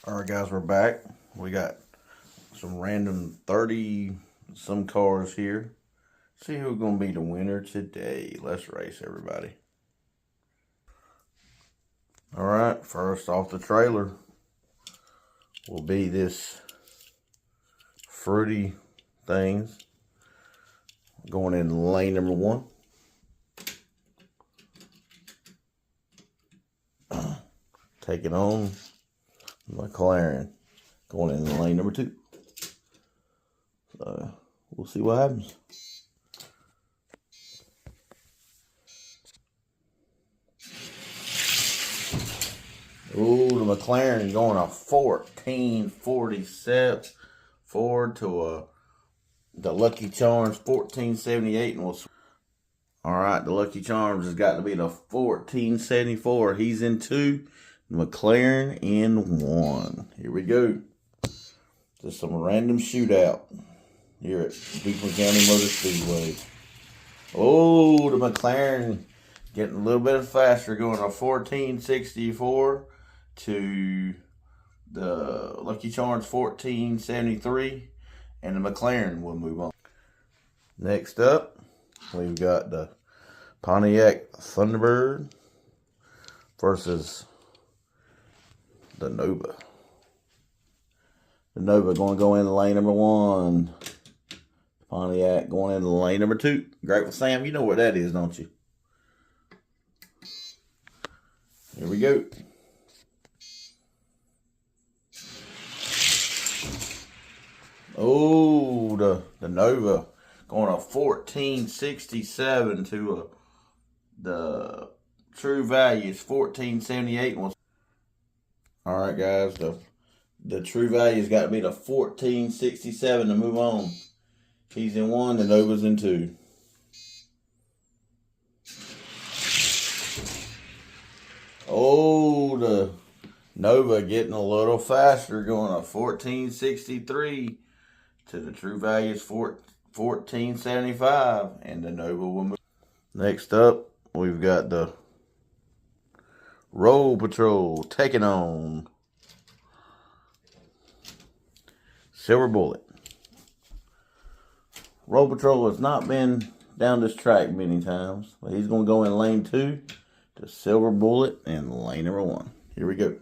All right, guys, we're back. We got some random 30 some cars here. See who's going to be the winner today. Let's race, everybody. All right, first off the trailer will be this fruity things going in lane number 1. Taking on McLaren going in lane number 2. So we'll see what happens. Ooh, the McLaren going a 1447 Ford to the Lucky Charms 1478, and we'll. All right, the Lucky Charms has got to be the 1474. He's in 2. McLaren in 1. Here we go. Just some random shootout here at Duplin County Motor Speedway. Oh, the McLaren getting a little bit faster, going a 1464 to the Lucky Charms 1473, and the McLaren will move on. Next up, we've got the Pontiac Thunderbird versus the Nova. The Nova going to go in lane number 1. Pontiac going in lane number 2. Grateful Sam, you know what that is, don't you? Here we go. Oh, the Nova going a 1467 to the true value is 1478. All right, guys, the true value's got to be the 1467 to move on. He's in 1, the Nova's in 2. Oh, the Nova getting a little faster, going a 1463 to the true value is 1475, and the Nova will move. Next up, we've got the Roll Patrol taking on Silver Bullet. Roll Patrol has not been down this track many times, but he's going to go in lane 2 to Silver Bullet in lane number 1. Here we go.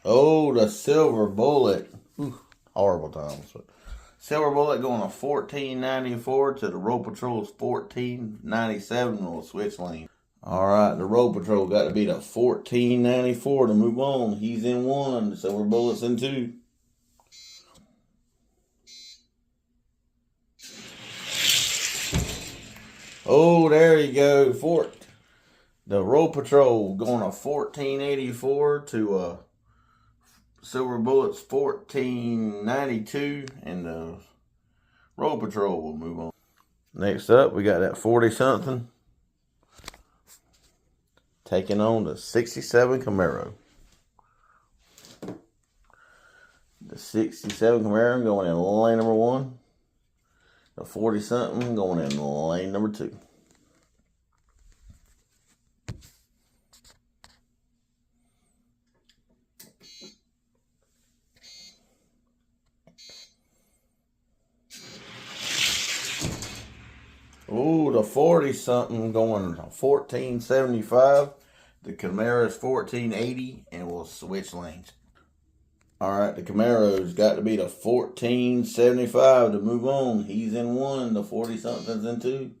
Oh, the Silver Bullet. Ooh, horrible times. Silver Bullet going to 1494 to the Road Patrol's 1497. We'll switch lanes. All right, the Road Patrol got to be the 1494 to move on. He's in 1. The Silver Bullet's in 2. Oh, there you go. The Road Patrol going to 1484 to Silver Bullet's 1492, and the Road Patrol will move on. Next up, we got that 40-something taking on the 67 Camaro. The 67 Camaro going in lane number 1. The 40-something going in lane number 2. Oh, the 40-something going 1475. The Camaro's 1480, and we'll switch lanes. All right, the Camaro's got to be the 1475 to move on. He's in 1. The 40-something's in 2.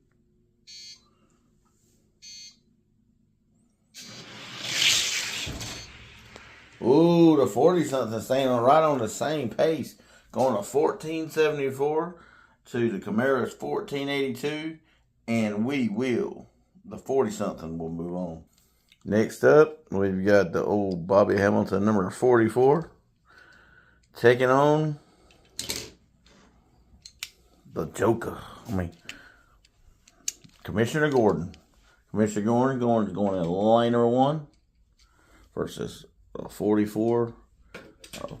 Ooh, the 40-something staying right on the same pace. Going to 1474 to the Camaro's 1482. And the 40-something will move on. Next up, we've got the old Bobby Hamilton number 44. Taking on the Joker. Commissioner Gordon. Commissioner Gordon going in lane number 1 versus 44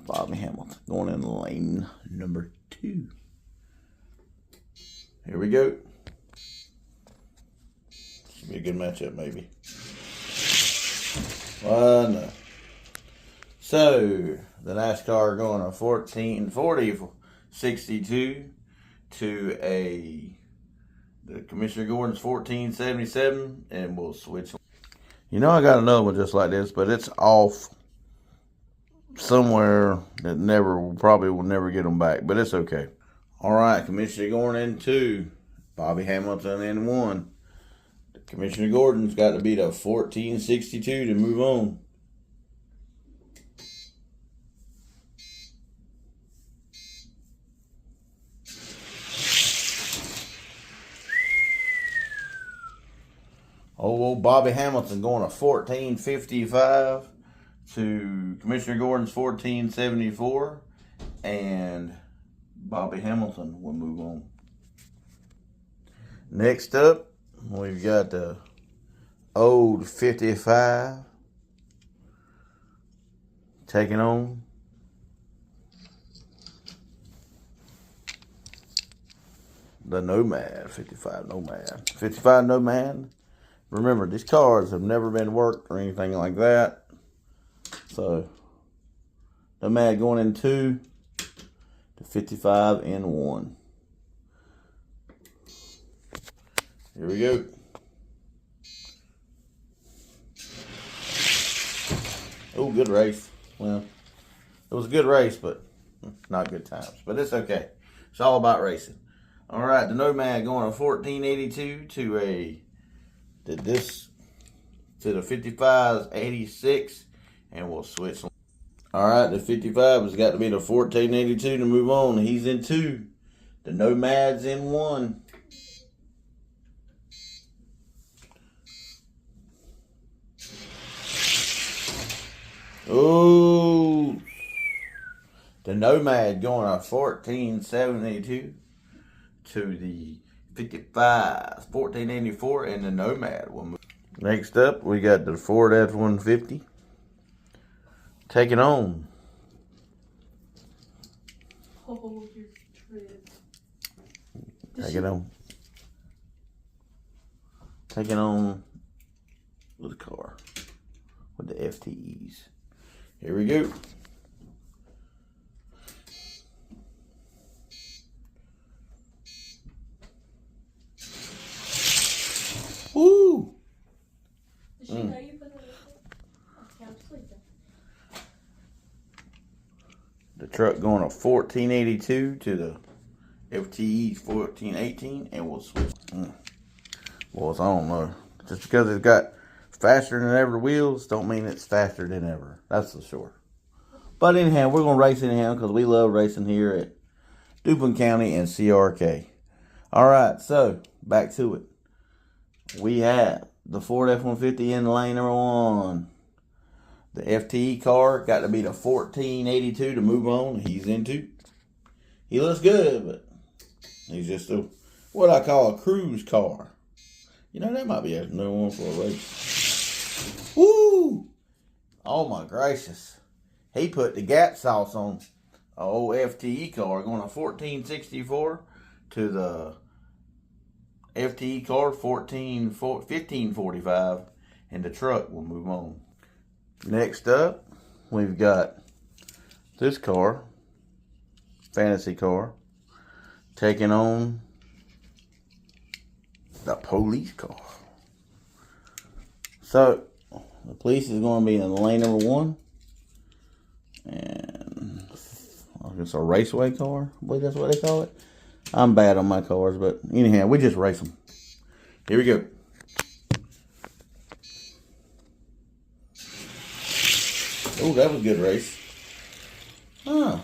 Bobby Hamilton going in lane number 2. Here we go. Should be a good matchup, maybe. No. So, the NASCAR going a 1440-62 to the Commissioner Gordon's 1477, and we'll switch. You know, I got another one just like this, but it's off somewhere that probably will never get them back, but it's okay. All right, Commissioner Gordon in 2, Bobby Hamilton in 1. Commissioner Gordon's got to beat a 1462 to move on. Old Bobby Hamilton going a 1455 to Commissioner Gordon's 1474, and Bobby Hamilton will move on. Next up, we've got the old 55 taking on the Nomad, 55 Nomad. 55 Nomad. Remember, these cars have never been worked or anything like that. So, Nomad going in 2 to 55 in 1. Here we go. Oh, good race. Well, it was a good race, but not good times. But it's okay. It's all about racing. All right, the Nomad going a 1482 to the 55's 86, and we'll switch. All right, the 55 has got to be the 1482 to move on. He's in 2. The Nomad's in 1. Oh, the Nomad going a 1472 to the 55, 1484, and the Nomad will move. Next up, we got the Ford F-150 taking on. Hold your trip. Taking on the car with the FTEs. Here we go. Woo! Did she know you put it in? I'm sleeping. The truck going a 1482 to the FTE's 1418, and we'll switch. Well, I don't know. Just because it's got faster than ever wheels don't mean it's faster than ever. That's for sure. But anyhow, we're going to race anyhow because we love racing here at Duplin County and CRK. All right, so back to it. We have the Ford F-150 in lane number 1. The FTE car got to be the 1482 to move on. He's in 2. He looks good, but he's just what I call a cruise car. You know, that might be a new one for a race. Woo! Oh my gracious. He put the gap sauce on an old FTE car, going a 1464 to the FTE car 1545, and the truck will move on. Next up, we've got this car, fantasy car, taking on the police car. So, the police is going to be in lane number 1. And I guess a raceway car. I believe that's what they call it. I'm bad on my cars, but anyhow, we just race them. Here we go. Oh, that was a good race. Huh.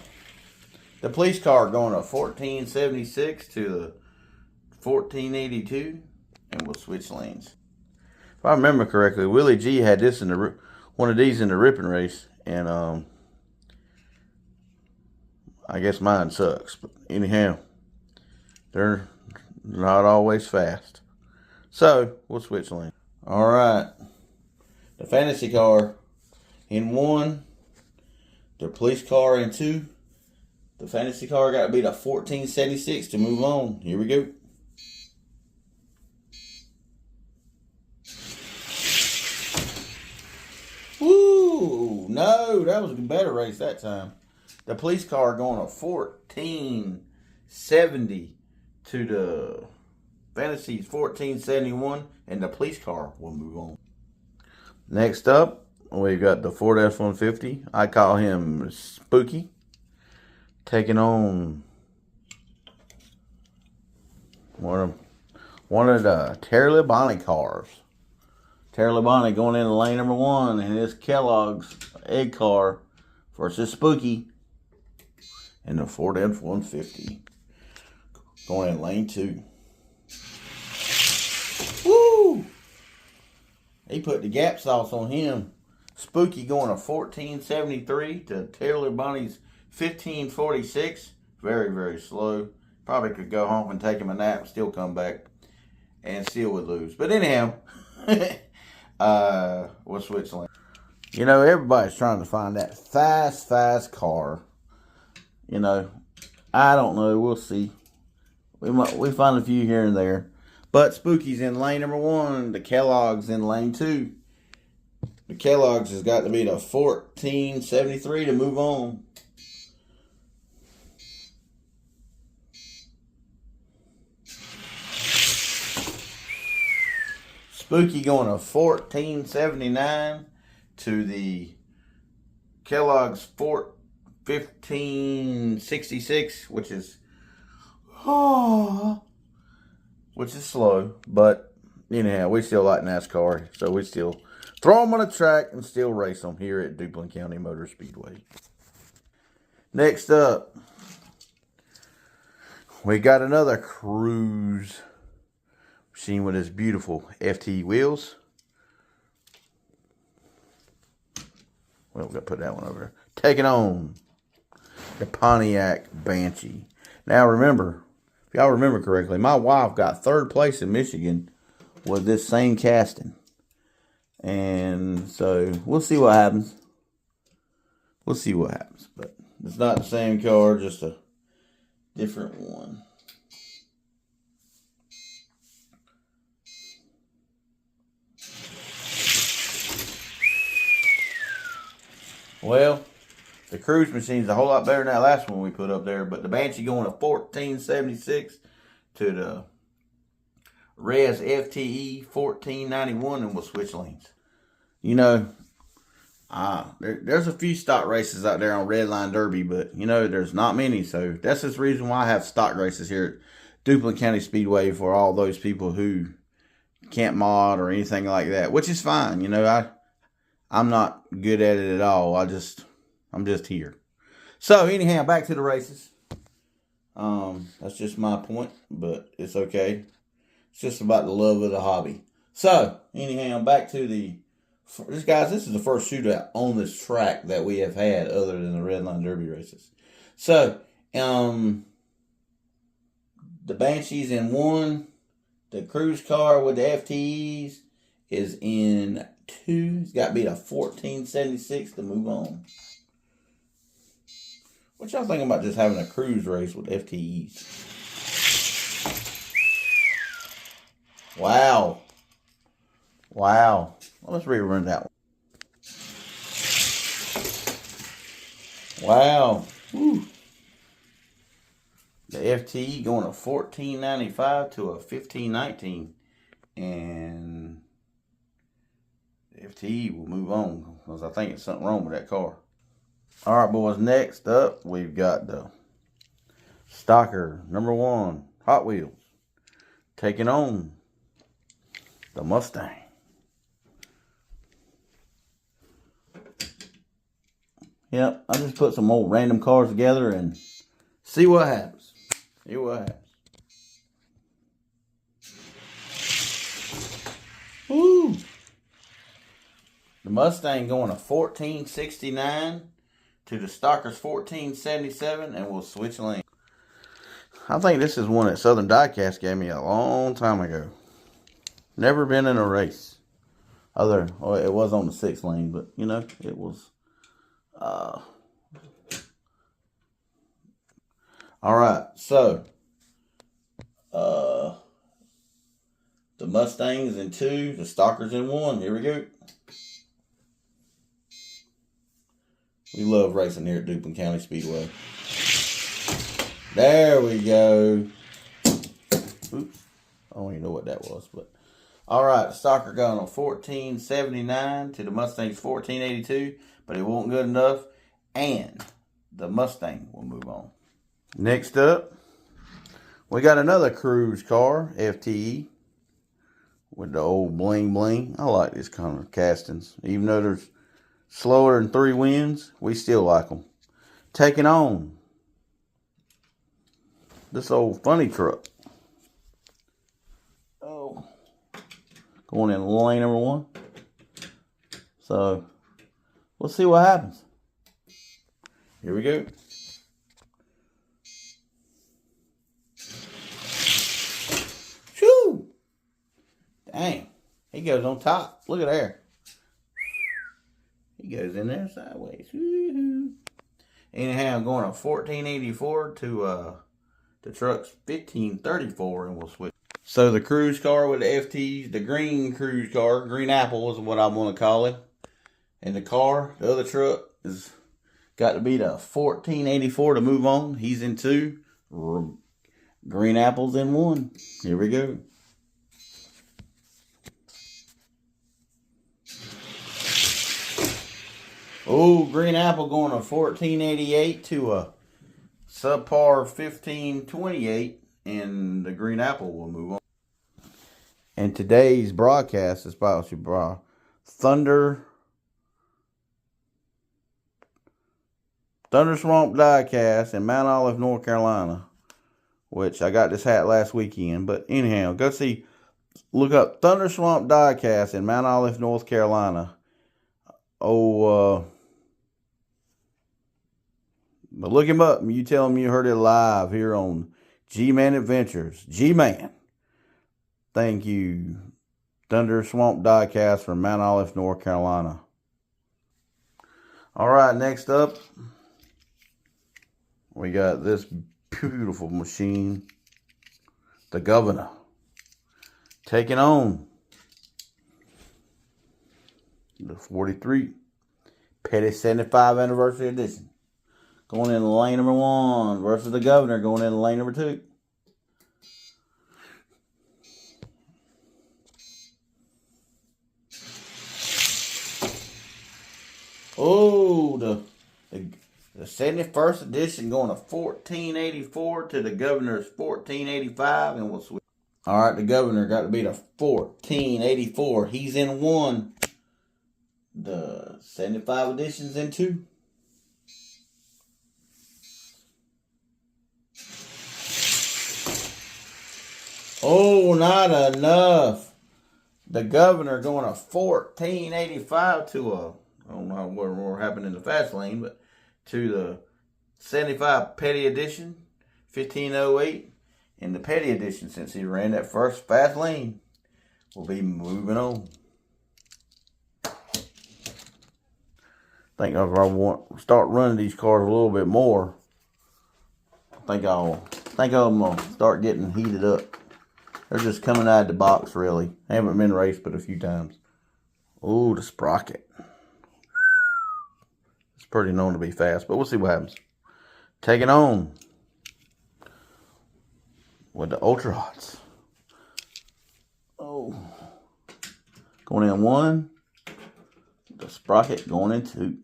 The police car going to 1476 to the 1482, and we'll switch lanes. If I remember correctly, Willie G had this in one of these in the ripping race, and I guess mine sucks. But anyhow, they're not always fast. So, we'll switch lanes. All right. The fantasy car in 1. The police car in 2. The fantasy car got to be the 1476 to move on. Here we go. Ooh, no, that was a better race that time. The police car going a 1470 to the Fantasy's 1471, and the police car will move on. Next up, we got the Ford F-150. I call him Spooky, taking on one of the Terry Labonte cars. Terry Labonte going into lane number 1, and his Kellogg's egg car versus Spooky and the Ford F-150 going in lane 2. Woo! He put the gap sauce on him. Spooky going a 1473 to Terry Labonte's 1546. Very, very slow. Probably could go home and take him a nap and still come back and still would lose. But anyhow, we'll switch lanes. You know, everybody's trying to find that fast car. You know, I don't know. We'll see. We find a few here and there. But Spooky's in lane number 1. The Kellogg's in lane 2. The Kellogg's has got to be the 1473 to move on. Spooky going a 1479 to the Kellogg's 1566, which is slow, but anyhow, we still like NASCAR, so we still throw them on a track and still race them here at Duplin County Motor Speedway. Next up, we got another cruise machine with his beautiful FT wheels. Well, we're going to put that one over there. Taking on the Pontiac Banshee. Now remember, if y'all remember correctly, my wife got 3rd place in Michigan with this same casting. And so we'll see what happens. We'll see what happens. But it's not the same car, just a different one. Well, the cruise machine's a whole lot better than that last one we put up there. But the Banshee going to 1476 to the Res FTE 1491, and we'll switch lanes. You know, there's a few stock races out there on Redline Derby, but, you know, there's not many. So that's the reason why I have stock races here at Duplin County Speedway for all those people who can't mod or anything like that, which is fine. You know, I'm not good at it at all. I'm just here. So anyhow, back to the races. That's just my point, but it's okay. It's just about the love of the hobby. So anyhow, back to this is the first shootout on this track that we have had other than the Redline Derby races. So, the Banshee's in 1. The cruise car with the FTEs is in 2. It's got to be a 1476 to move on. What y'all think about just having a cruise race with FTEs? Wow. Well, let's rerun that one. Wow. Woo. The FTE going to 1495 to a 1519. And the FTE will move on because I think it's something wrong with that car. All right, boys. Next up, we've got the Stocker number 1 Hot Wheels taking on the Mustang. Yep, I just put some old random cars together and see what happens. See what happens. Woo! The Mustang going to 1469 to the Stocker's 1477, and we'll switch lanes. I think this is one that Southern Diecast gave me a long time ago. Never been in a race. It was on the 6th lane, but you know, it was. All right, so the Mustang's in 2, the Stalker's in 1. Here we go. We love racing here at Duplin County Speedway. There we go. Oops. I don't even know what that was, but all right. The Stalker got on 1479 to the Mustang's 1482, but it wasn't good enough, and the Mustang will move on. Next up, we got another cruise car, FTE, with the old bling bling. I like this kind of castings. Even though there's slower than 3 winds, we still like them. Taking on this old funny truck. Oh, going in lane number 1. So, let's see what happens. Here we go. Shoo! Dang, he goes on top. Look at there. He goes in there sideways. Woo-hoo. Anyhow, I'm going a 1484 to the truck's 1534, and we'll switch. So the cruise car with the FTs, the green cruise car, green apple is what I want to call it. And the car, the other truck, is got to be the 1484 to move on. He's in 2. Green apples in 1. Here we go. Oh, green apple going to 1488 to a subpar 1528, and the green apple will move on. And today's broadcast is sponsored by Thunder Swamp Diecast in Mount Olive, North Carolina, which I got this hat last weekend. But anyhow, look up Thunder Swamp Diecast in Mount Olive, North Carolina. But look him up and you tell him you heard it live here on G-Man Adventures. G-Man. Thank you. Thunder Swamp Diecast from Mount Olive, North Carolina. All right, next up, we got this beautiful machine, the Governor, taking on the 43 Petty 75 Anniversary Edition. Going in lane number 1 versus the Governor going in lane number 2. Oh, the 71st edition going to 1484 to the Governor's 1485, and we'll switch. All right, the Governor got to be the 1484. He's in 1. The 75 edition's in 2. Oh, not enough. The Governor going to 1485 to I don't know what happened in the fast lane, but to the 75 Petty Edition, 1508. And the Petty Edition, since he ran that first fast lane, will be moving on. I think if I want to start running these cars a little bit more, I think I'm going to start getting heated up. They're just coming out of the box, really. I haven't been raced but a few times. Ooh, the sprocket. It's pretty known to be fast, but we'll see what happens. Taking on with the Ultra Hots. Oh. Going in 1. The sprocket going in 2.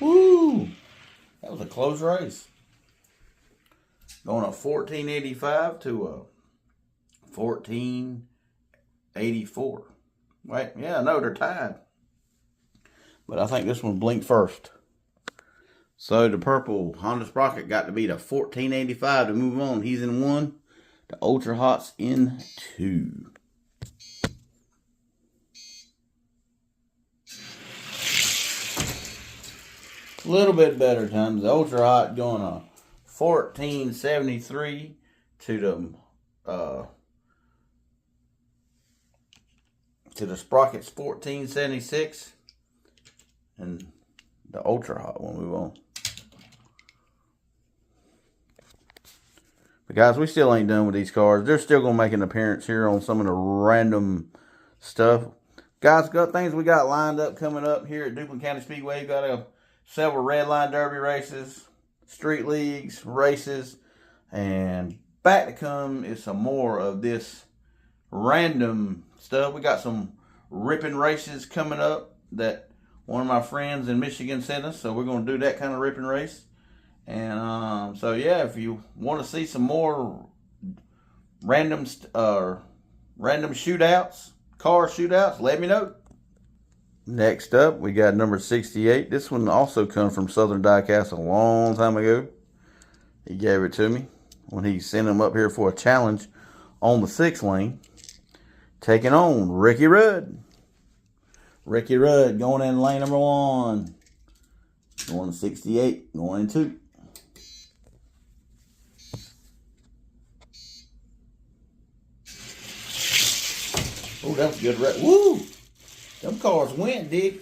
Woo! That was a close race. Going a 1485 to a 1484. Wait, yeah, no, they're tied. But I think this one blinked first. So the purple Honda Sprocket got to be the 1485 to move on. He's in 1. The Ultra Hots in 2. A little bit better times. The Ultra Hot going to 1473 to the Sprocket's 1476, and the Ultra Hot will move on. But guys, we still ain't done with these cars. They're still going to make an appearance here on some of the random stuff. Guys, got things we got lined up coming up here at Duplin County Speedway. We've got several red line derby races, street leagues, races, and back to come is some more of this random stuff. We got some ripping races coming up that one of my friends in Michigan sent us, so we're going to do that kind of ripping race. And so yeah, if you want to see some more random shootouts, car shootouts, let me know. Next up, we got number 68. This one also comes from Southern Diecast a long time ago. He gave it to me when he sent him up here for a challenge on the 6 lane, taking on Ricky Rudd. Ricky Rudd going in lane number 1, going to 68, going in 2. Oh, that was good. Woo! Them cars went, Dick.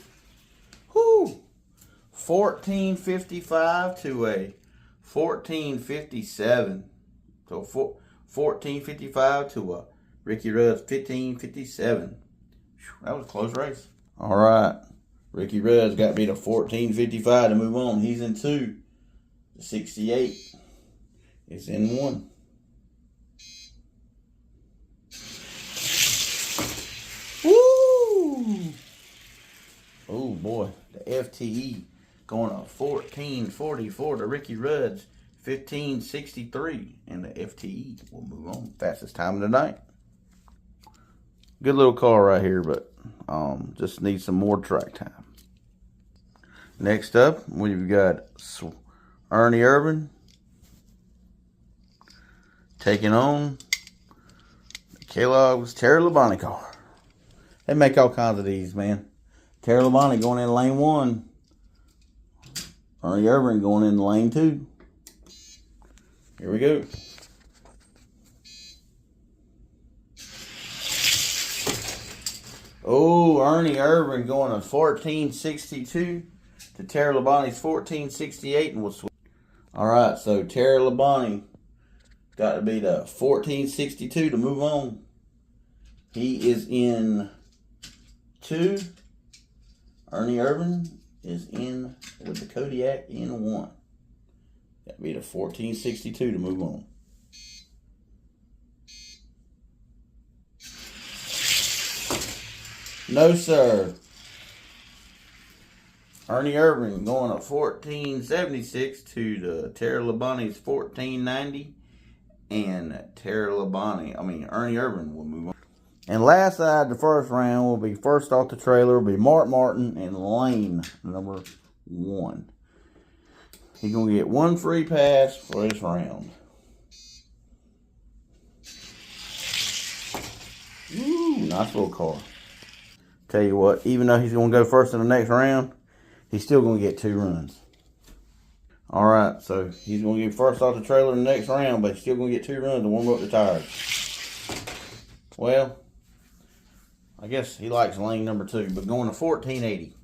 Woo! 1455 to a 1457. So 1455 to a Ricky Rudd's 1557. That was a close race. All right. Ricky Rudd's got to beat a 1455 to move on. He's in 2. The 68 is in 1. Woo! Oh boy, the FTE going to 1444 to Ricky Rudd's 1563, and the FTE will move on. Fastest time of the night. Good little car right here, but just needs some more track time. Next up, we've got Ernie Irvin taking on Kellogg's Terry Labonte car. They make all kinds of these, man. Terry Labonte going in lane 1. Ernie Irvin going in lane 2. Here we go. Oh, Ernie Irvin going to 1462 to Terry Labonte's 1468, and we'll switch. All right, so Terry Labonte got to beat a 1462 to move on. He is in 2. Ernie Irvin is in with the Kodiak in 1. That beat a 1462 to move on. No, sir. Ernie Irvin going to 1476 to the Terry Labonte's 1490. And Ernie Irvin will move on. And last side, the first round will be first off the trailer, will be Mark Martin in lane number 1. He's going to get 1 free pass for this round. Ooh, nice little car. Tell you what, even though he's going to go first in the next round, he's still going to get 2 runs. All right, so he's going to get first off the trailer in the next round, but he's still going to get 2 runs to warm up the tires. Well, I guess he likes lane number 2, but going to 1480.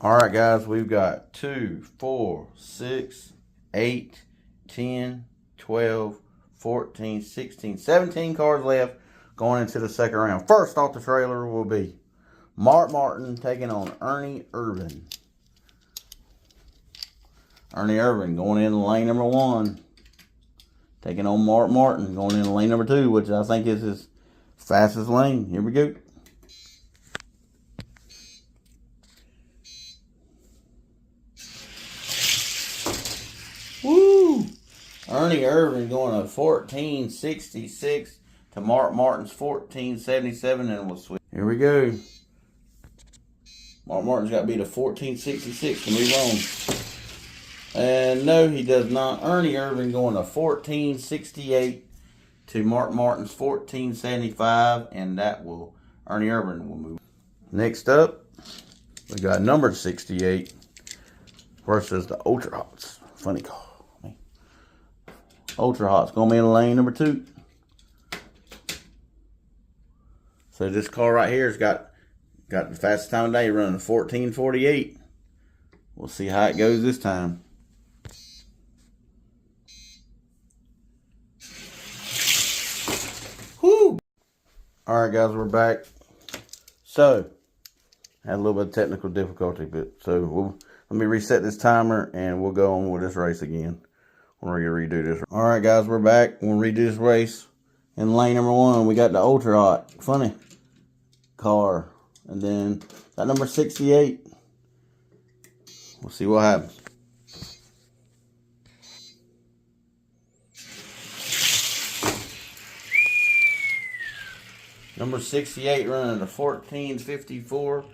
All right, guys, we've got 2, 4, 6, 8, 10, 12, 14, 16, 17 cars left going into the second round. First off the trailer will be Mark Martin taking on Ernie Irvin. Ernie Irvin going in lane number 1. Taking on Mark Martin going in lane number 2, which I think is his fastest lane. Here we go. Woo! Ernie Irvin going to 1466 to Mark Martin's 1477, and we'll switch. Here we go. Mark Martin's got to beat a 1466 to move on. And no, he does not. Ernie Irvin going to 1468 to Mark Martin's 1475, and that will, Ernie Irvin will move. Next up, we got number 68 versus the Ultra Hots. Funny car. Ultra Hots going to be in lane number 2. So this car right here has got the fastest time of day, running 1448. We'll see how it goes this time. All right, guys, we're back. So, had a little bit of technical difficulty, but let me reset this timer and we'll go on with this race again. We're going to redo this. All right, guys, we're back. We'll redo this race. In lane number 1, we got the Ultra Hot Funny car, and then that number 68. We'll see what happens. Number 68 running the 1454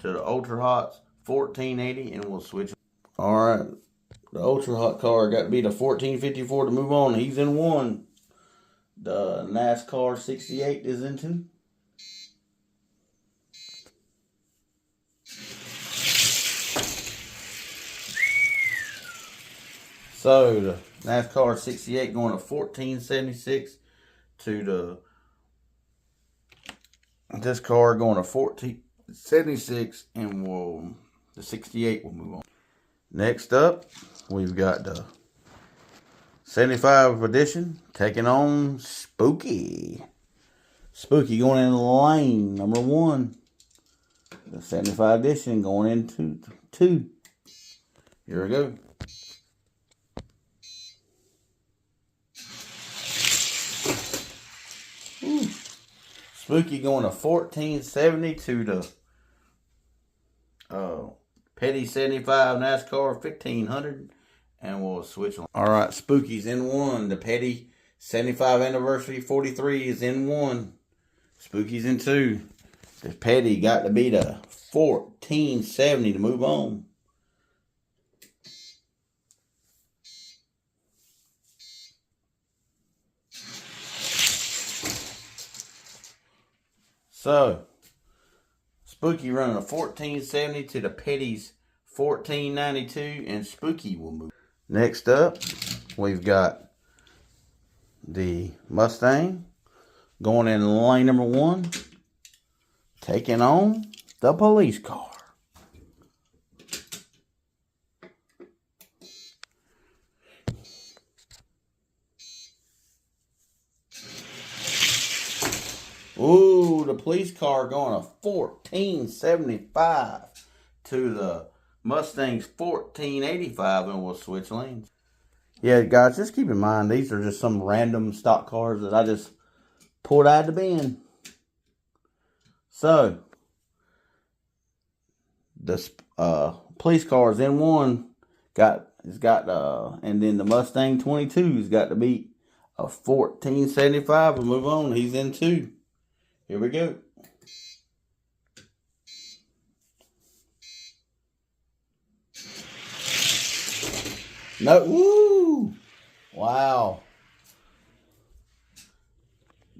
to the Ultra Hot's 1480, and we'll switch. All right, the Ultra Hot car got to be the 1454 to move on. He's in 1. The NASCAR 68 is in 2. So the NASCAR 68 going to 1476 to this car going to 1476, and the 68 will move on. Next up, we've got the 75 edition taking on Spooky. Spooky going in lane number 1. The 75 edition going into 2. Here we go. Ooh. Spooky going to 1470 to the Petty 75 NASCAR 1500, and we'll switch on. All right, Spooky's in 1. The Petty 75 anniversary 43 is in 1. Spooky's in 2. The Petty got to be the 1470 to move on. So, Spooky running a 1470 to the Petty's 1492, and Spooky will move. Next up, we've got the Mustang going in lane number 1, taking on the police car. Ooh, the police car going a 1475 to the Mustang's 1485, and we'll switch lanes. Yeah, guys, just keep in mind, these are just some random stock cars that I just pulled out of the bin. So, the police car is in 1. And then the Mustang 22 has got to beat a 1475 and move on. He's in 2. Here we go. No, woo! Wow.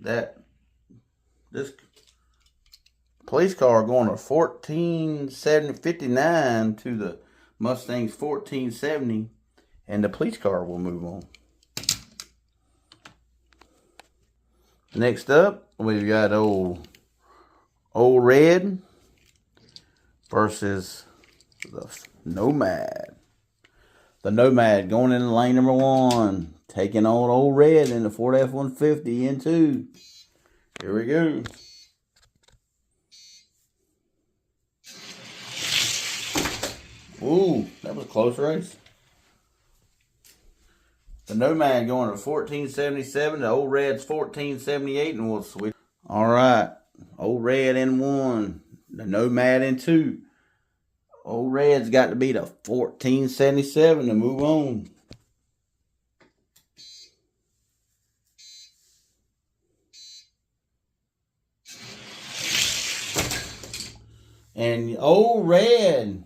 This police car going to 1459 to the Mustang's 1470, and the police car will move on. Next up, we've got old Red versus the Nomad. The Nomad going in lane number 1, taking on old Red in the Ford F-150 in 2. Here we go. Ooh, that was a close race. The Nomad going to 1477. The old Red's 1478, and we'll switch. All right, old Red in 1. The Nomad in 2. Old Red's got to be the 1477 to move on. And old Red.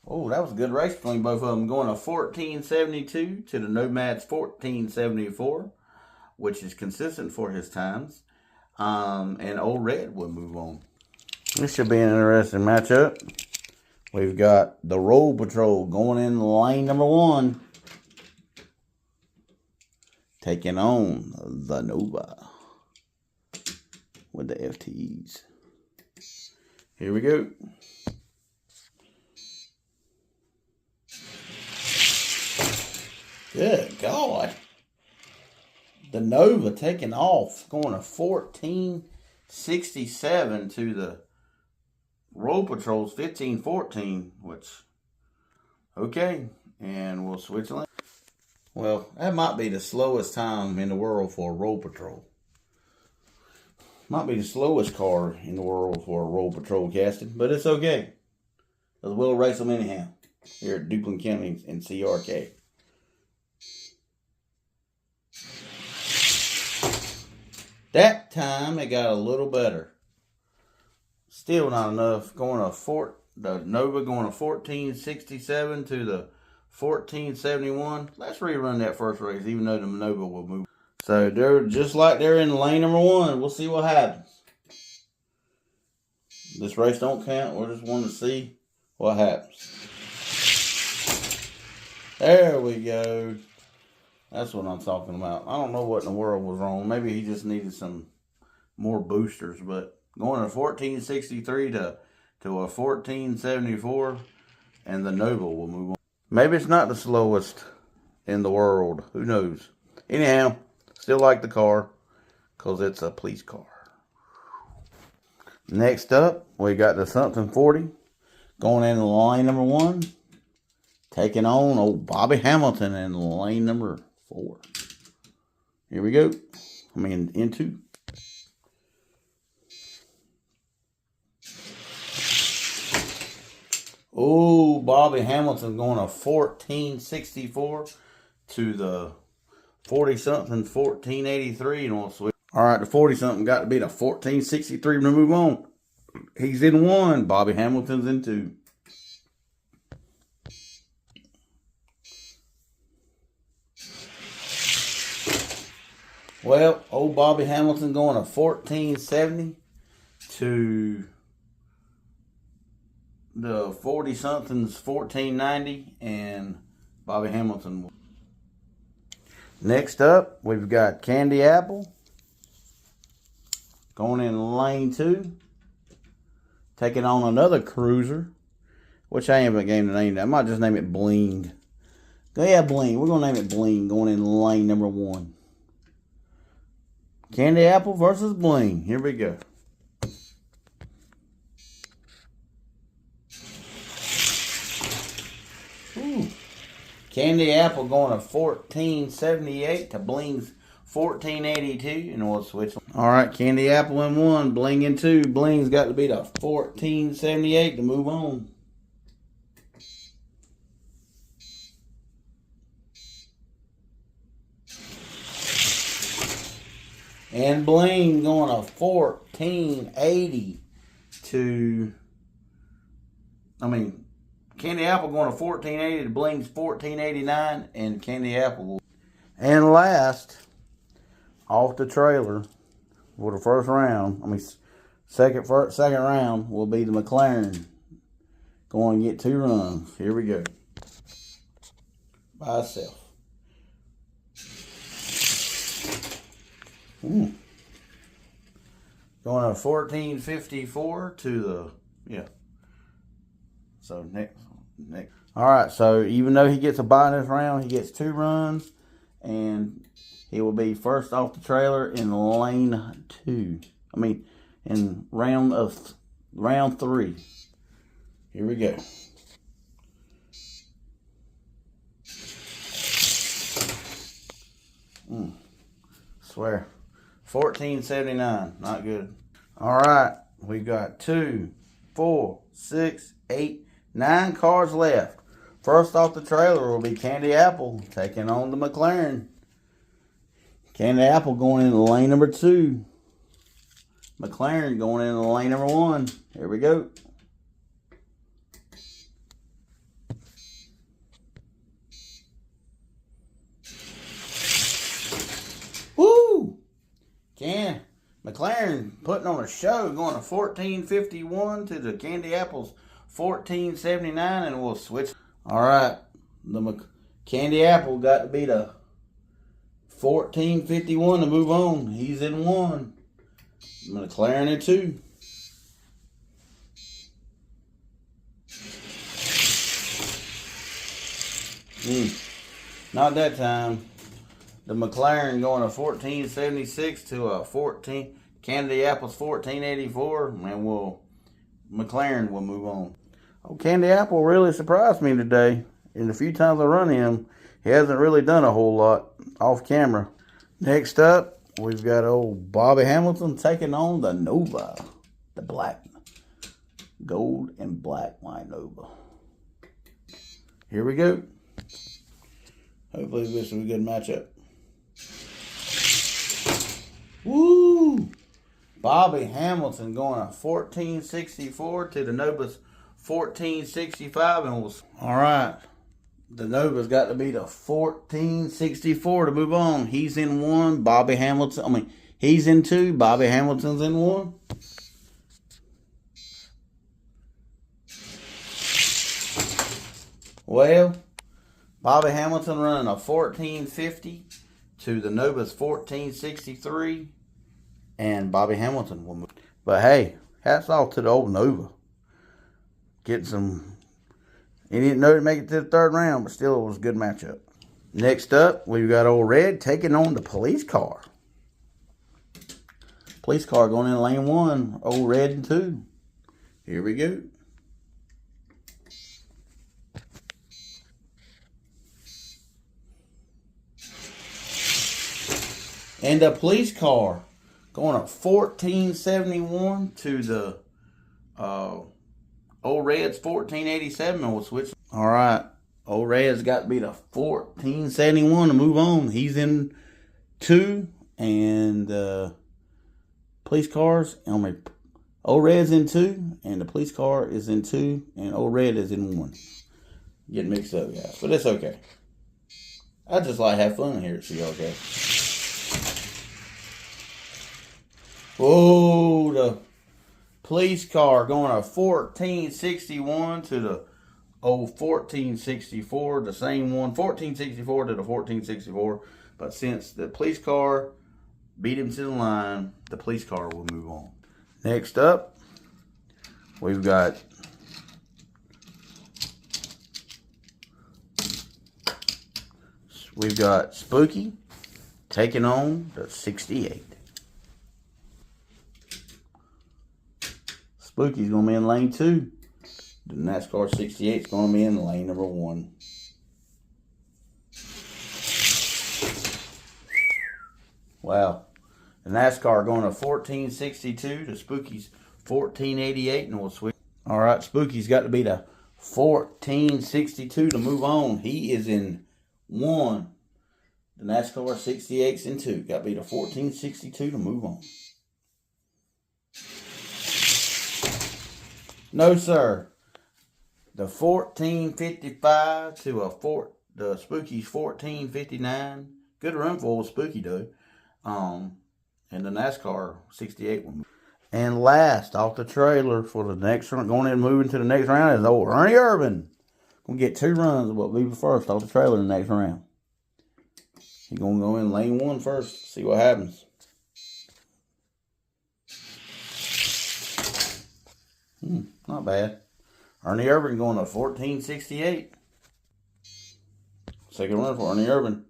Oh, that was a good race between both of them. Going to 1472 to the Nomad's 1474, which is consistent for his times. And old Red will move on. This should be an interesting matchup. We've got the Road Patrol going in lane number 1, taking on the Nova with the FTEs. Here we go. Good God. The Nova taking off, going to 14 1467 to the Roll Patrol's 1514, which, okay, and we'll switch lanes. Well, that might be the slowest time in the world for a Roll Patrol. Might be the slowest car in the world for a Roll Patrol casting, but it's okay. Because we'll race them anyhow here at Duplin County and CRK. That time it got a little better. Still not enough. The Nova going to 1467 to the 1471. Let's rerun that first race, even though the Nova will move. So they're just like they're in lane number 1. We'll see what happens. This race don't count. We just want to see what happens. There we go. That's what I'm talking about. I don't know what in the world was wrong. Maybe he just needed some more boosters. But going to 1463 to a 1474, and the Nova will move on. Maybe it's not the slowest in the world. Who knows? Anyhow, still like the car because it's a police car. Next up, we got the something 40 going into lane number 1, taking on old Bobby Hamilton in lane number 4. Here we go. Into. Oh, Bobby Hamilton going to 1464 to the 40-something 1483, and we'll switch. All right, the 40-something got to be the 1463 to move on. He's in 1. Bobby Hamilton's in 2. Well, old Bobby Hamilton going to 1470 to the 40-something's 1490, and Bobby Hamilton. Next up, we've got Candy Apple going in lane 2, taking on another cruiser, which I haven't gained a name. I might just name it Bling. Yeah, Bling. We're going to name it Bling, going in lane number 1. Candy Apple versus Bling. Here we go. Ooh. Candy Apple going to 1478 to Bling's 1482, and we'll switch. All right, Candy Apple in 1, Bling in 2. Bling's got to be the 1478 to move on. And Bling going to 1480 to, Candy Apple going to 1480 to Bling's 1489, and Candy Apple. And last, off the trailer for the first round, second round will be the McLaren going to get 2 runs. Here we go. By itself. Going to 1454 to the, So next. All right, so even though he gets a bye in this round, he gets 2 runs, and he will be first off the trailer in lane 2. In round 3. Here we go. Swear. 1479, not good. All right, we got 2, 4, 6, 8, 9 cars left. First off the trailer will be Candy Apple taking on the McLaren. Candy Apple going into lane number 2. McLaren going into lane number 1. Here we go. Woo! McLaren putting on a show, going to 1451 to the Candy Apple's 1479, and we'll switch. All right, the Candy Apple got to be the 1451 to move on. He's in 1. McLaren in 2. Not that time. The McLaren going to 1476 to a Candy Apple's 1484, and McLaren will move on. Oh, Candy Apple really surprised me today. In the few times I run him, he hasn't really done a whole lot off camera. Next up, we've got old Bobby Hamilton taking on the Nova, the black, gold and black white Nova. Here we go. Hopefully this will be a good matchup. Woo! Bobby Hamilton going a 1464 to the Nova's 1465, and all right. The Nova's got to beat a 1464 to move on. He's in one. He's in two. Bobby Hamilton's in one. Well, Bobby Hamilton running a 1450 to the Nova's 1463, and Bobby Hamilton will move. But hey, hats off to the old Nova. Getting some. He didn't know to make it to the third round, but still it was a good matchup. Next up, we've got old Red taking on the police car. Police car going in lane one, old Red in two. Here we go. And the police car going a 1471 to the old Red's 1487, and we'll switch. All right. Old Red's got to beat a 1471 to move on. He's in two, and police cars. Old Red's in two, and the police car is in two, and old Red is in one. Getting mixed up, guys, but it's okay. I just like to have fun here at CRK. Whoa, the police car going a 1461 to the old 1464, the same one, 1464 to the 1464. But since the police car beat him to the line, the police car will move on. Next up, we've got Spooky taking on the 68. Spooky's going to be in lane two. The NASCAR 68 is going to be in lane number one. Wow. The NASCAR going to 1462 to Spooky's 1488, and we'll switch. All right, Spooky's got to beat a 1462 to move on. He is in one. The NASCAR 68's in two. Got to beat a 1462 to move on. No, sir. The 1455 to the Spooky's 1459. Good run for old Spooky, though. And the NASCAR 68 one. And last off the trailer for the next run, going in and moving to the next round, is old Ernie Irvin. Gonna get two runs. What will be first off the trailer in the next round. He's gonna go in lane one first. See what happens. Not bad. Ernie Irvin going to 1468. Second run for Ernie Irvin.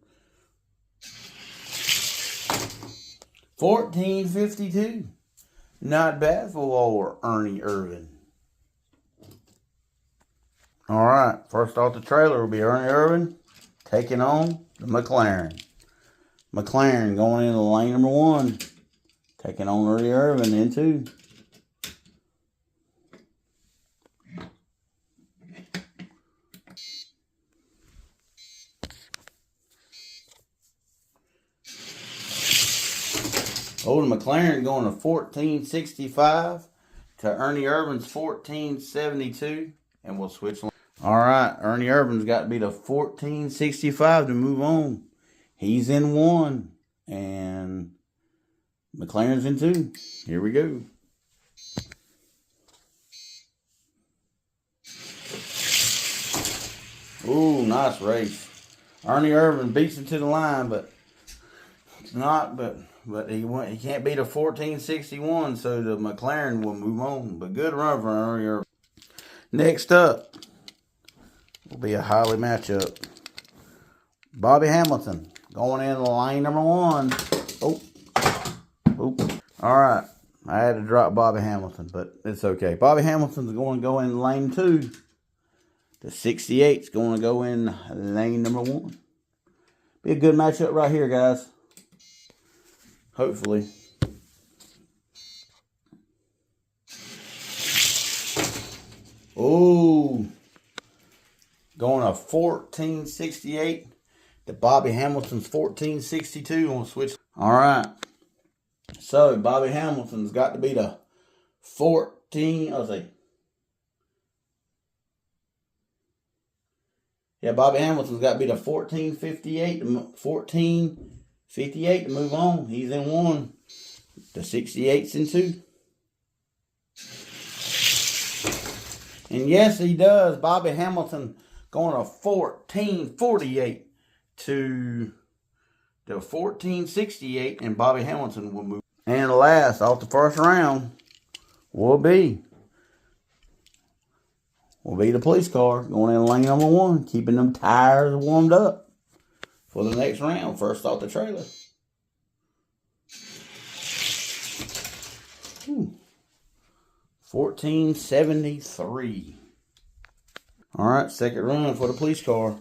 1452. Not bad for old Ernie Irvin. All right. First off the trailer will be Ernie Irvin taking on the McLaren. McLaren going into lane number one. Taking on Ernie Irvin in two. Old McLaren going to 1465 to Ernie Irvin's 1472, and we'll switch. All right, Ernie Irvin's got to beat a 1465 to move on. He's in one, and McLaren's in two. Here we go. Ooh, nice race. Ernie Irvin beats him to the line, but it's not, but he can't beat a 1461, so the McLaren will move on. But good run for Ernie Irvin. Next up will be a highly matchup. Bobby Hamilton going in lane number one. All All right. I had to drop Bobby Hamilton, but it's okay. Bobby Hamilton's going to go in lane 2. The 68's going to go in lane number 1. Be a good matchup right here, guys. Hopefully. Oh, going to 1468. The Bobby Hamilton's 1462. On switch. All right. So Bobby Hamilton's got to be the 14. Let's see. Yeah, Bobby Hamilton's got to be the 1458. 1458 to move on. He's in 1. The 68's in 2. And yes, he does. Bobby Hamilton going to 1448 to the 1468, and Bobby Hamilton will move. And last, off the first round, will be the police car going in lane number 1, keeping them tires warmed up for the next round. First off the trailer. 1473. All right, second run for the police car.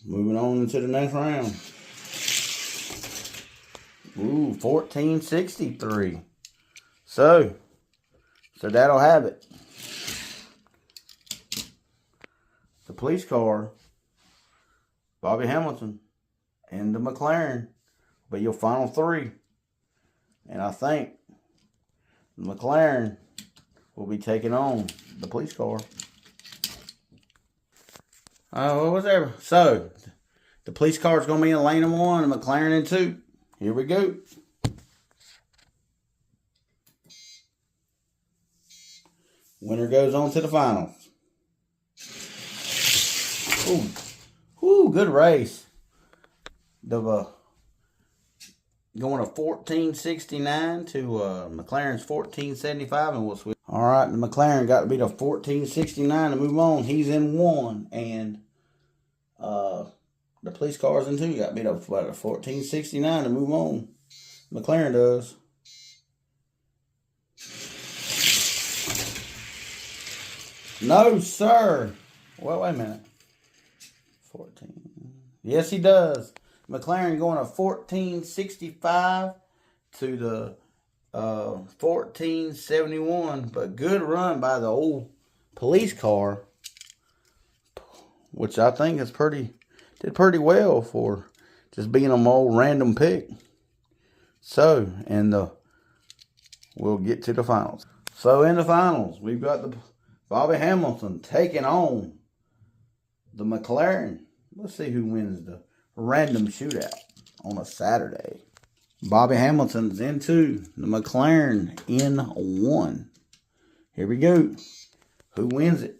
Moving on into the next round. 1463. So that'll have it. The police car, Bobby Hamilton, and the McLaren will be your final 3. And I think the McLaren will be taking on the police car. What was there? So, the police car is going to be in lane number 1, and McLaren in 2. Here we go. Winner goes on to the finals. Ooh, good race. The going to 1469 to McLaren's 1475, and we'll switch. All right, the McLaren got to be the 1469 to move on. He's in 1, and the police car's in 2. Got to be the 1469 to move on. McLaren does. No, sir. Well, wait a minute. 14. Yes, he does. McLaren going to 1465 to the 1471. But good run by the old police car, which I think is did pretty well for just being an old random pick. So, we'll get to the finals. So in the finals, we've got the Bobby Hamilton taking on the McLaren. Let's see who wins the random shootout on a Saturday. Bobby Hamilton's in 2. The McLaren in 1. Here we go. Who wins it?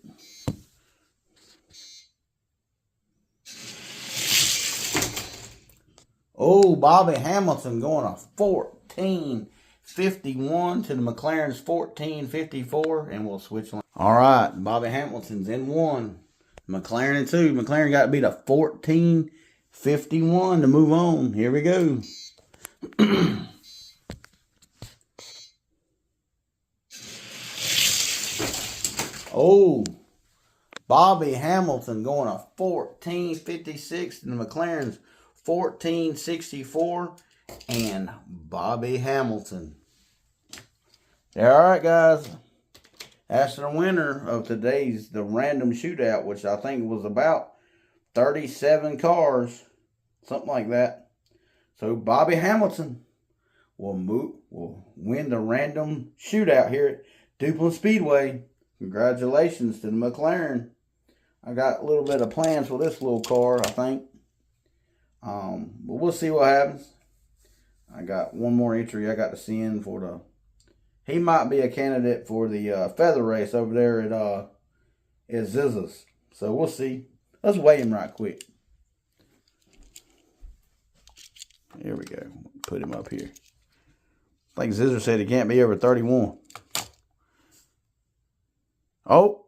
Oh, Bobby Hamilton going to 1451 to the McLaren's 1454, and we'll switch lanes. All right, Bobby Hamilton's in 1. McLaren in 2. McLaren got to beat a 1451 to move on. Here we go. Oh, Bobby Hamilton going to 1456 and the McLaren's 1464, and Bobby Hamilton. All right, guys. That's the winner of the random shootout, which I think was about 37 cars, something like that. So Bobby Hamilton will win the random shootout here at Duplin Speedway. Congratulations to the McLaren. I got a little bit of plans for this little car, I think. But we'll see what happens. I got one more entry I got to send for he might be a candidate for the feather race over there at Ziza's. So we'll see. Let's weigh him right quick. Here we go. Put him up here. I think Zizzer said he can't be over 31. Oh,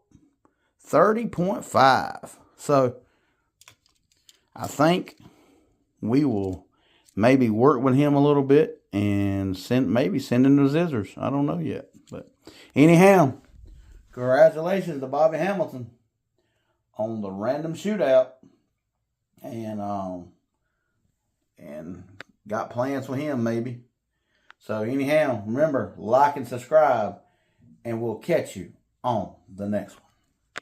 30.5. So I think we will maybe work with him a little bit and maybe send him the scissors. I don't know yet. But anyhow, congratulations to Bobby Hamilton on the random shootout. And got plans for him maybe. So anyhow, remember, like and subscribe, and we'll catch you on the next one.